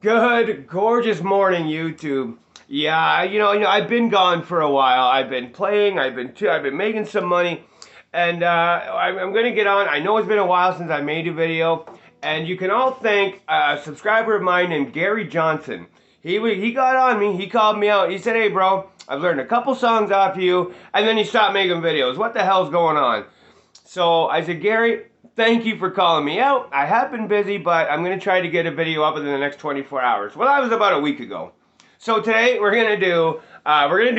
Good, gorgeous morning, YouTube. Yeah, I've been gone for a while. I've been playing. I've been making some money, and I'm gonna get on. I know it's been a while since I made a video, and you can all thank a subscriber of mine named Gary Johnson. He got on me. He called me out. He said, "Hey, bro, I've learned a couple songs off you, and then you stopped making videos. What the hell's going on?" So I said, Gary, thank you for calling me out. I have been busy, but I'm going to try to get a video up within the next 24 hours. Well, that was about a week ago. So today we're gonna do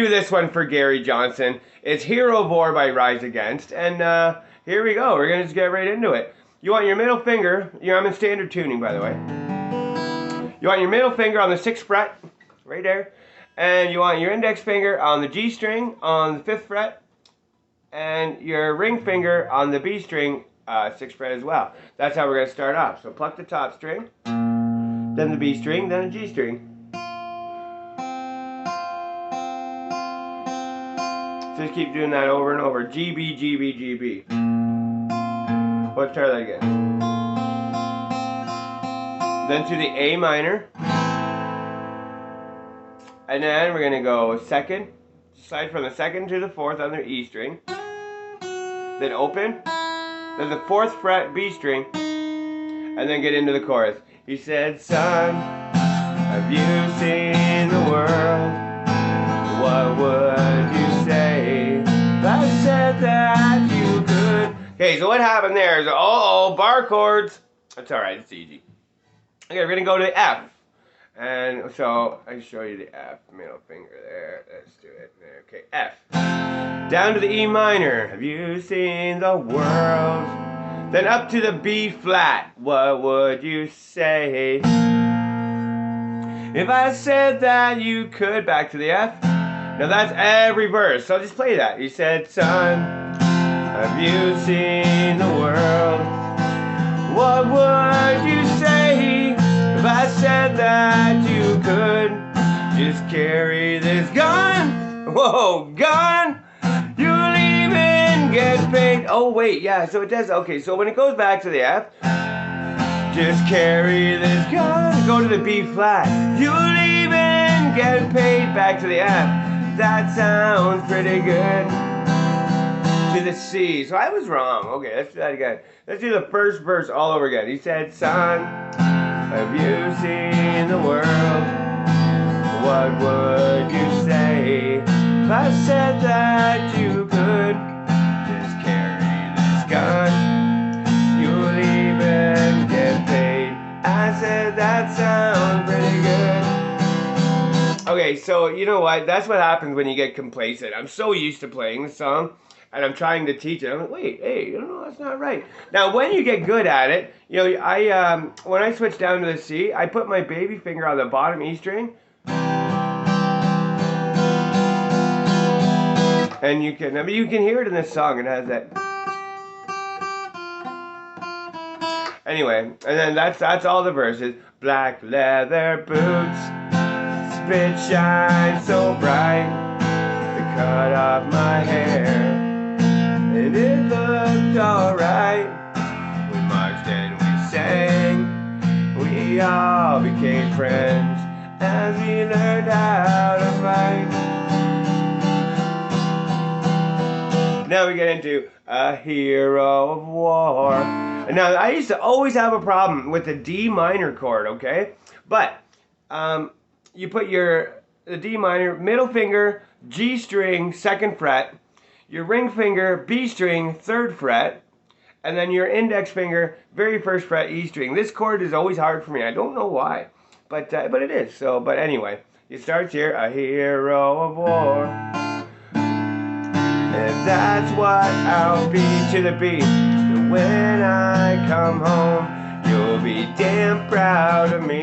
this one for Gary Johnson. It's Hero of War by Rise Against, and here we go. We're gonna just get right into it. You want your middle finger. I'm in standard tuning, by the way. You want your middle finger on the 6th fret, right there, and you want your index finger on the G string on the 5th fret, and your ring finger on the B string, 6th fret as well. That's how we're going to start off. So pluck the top string, then the B string, then the G string. Just keep doing that over and over. G, B, G, B, G, B. Let's try that again. Then to the A minor. And then we're going to go 2nd. Slide from the 2nd to the 4th on the E string. Then open. Then the 4th fret B string. And then get into the chorus. He said, son, have you seen the world? What would you say if I said that you could? Okay, so what happened there is, bar chords. That's alright, it's easy. Okay, we're going to go to the F. And so I show you the F, middle finger there. Let's do it there. Okay, F. Down to the E minor. Have you seen the world? Then up to the B flat. What would you say if I said that you could? Back to the F. Now that's every verse. So just play that. He said, son, have you seen the world? What would you say if I said that you could? Just carry this gun. Whoa, gun. You'll even get paid. Oh, wait, yeah, so it does. Okay, so when it goes back to the F, just carry this gun. Go to the B flat. You'll even get paid. Back to the F. That sounds pretty good. To the C. So I was wrong. Okay, let's do that again. Let's do the first verse all over again. He said, son, have you seen the world? What would you say if I said that you could? Just carry this gun. You'll even get paid. I said that sounds pretty good. Okay, so you know what? That's what happens when you get complacent. I'm so used to playing the song, and I'm trying to teach it. I'm like, wait, hey, that's not right. Now, when you get good at it, when I switch down to the C, I put my baby finger on the bottom E string, and you can hear it in this song. It has that. Anyway, and then that's all the verses. Black leather boots. Spit shine so bright. They cut off my hair, and it looked alright. We marched and we sang. We all became friends as we learned how to fight. Now we get into a hero of war. And now I used to always have a problem with the D minor chord, okay? But you put the D minor, middle finger, G string, 2nd fret, your ring finger, B string, 3rd fret, and then your index finger, very 1st fret, E string. This chord is always hard for me. I don't know why, but it is. So, but anyway, it starts here, a hero of war, and that's what I'll be to the beat. And when I come home, you'll be damn proud of me.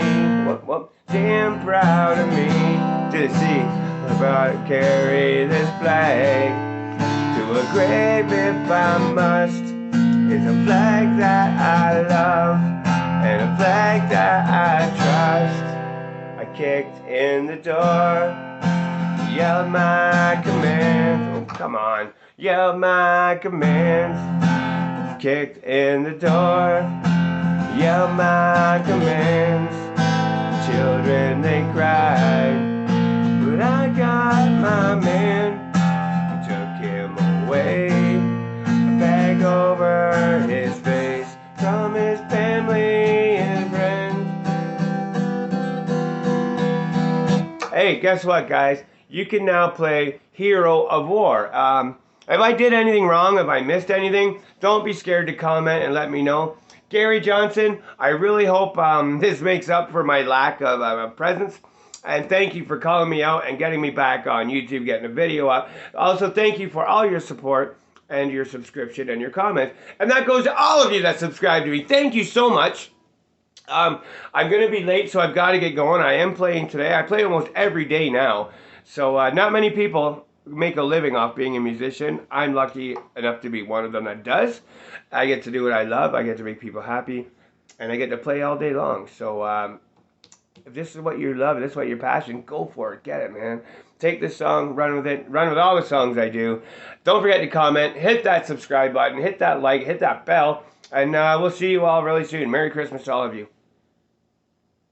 Whoop. Damn proud of me. To the sea, about to carry this flag to a grave if I must. It's a flag that I love and a flag that I trust. I kicked in the door, yelled my commands. Oh, come on. Yelled my commands. Kicked in the door, yelled my commands. Till when they cried. But I got my man, I took him away. A bag over his face from his family and friends. Hey, guess what, guys? You can now play Hero of War. If I did anything wrong, if I missed anything, don't be scared to comment and let me know. Gary Johnson, I really hope this makes up for my lack of presence. And thank you for calling me out and getting me back on YouTube, getting a video up. Also, thank you for all your support and your subscription and your comments. And that goes to all of you that subscribe to me. Thank you so much. I'm going to be late, so I've got to get going. I am playing today. I play almost every day now. So not many people make a living off being a musician. I'm lucky enough to be one of them that does. I get to do what I love. I get to make people happy. And I get to play all day long. So if this is what you love, this is what your passion, go for it. Get it, man. Take this song, run with it. Run with all the songs I do. Don't forget to comment. Hit that subscribe button. Hit that like. Hit that bell. And we'll see you all really soon. Merry Christmas to all of you.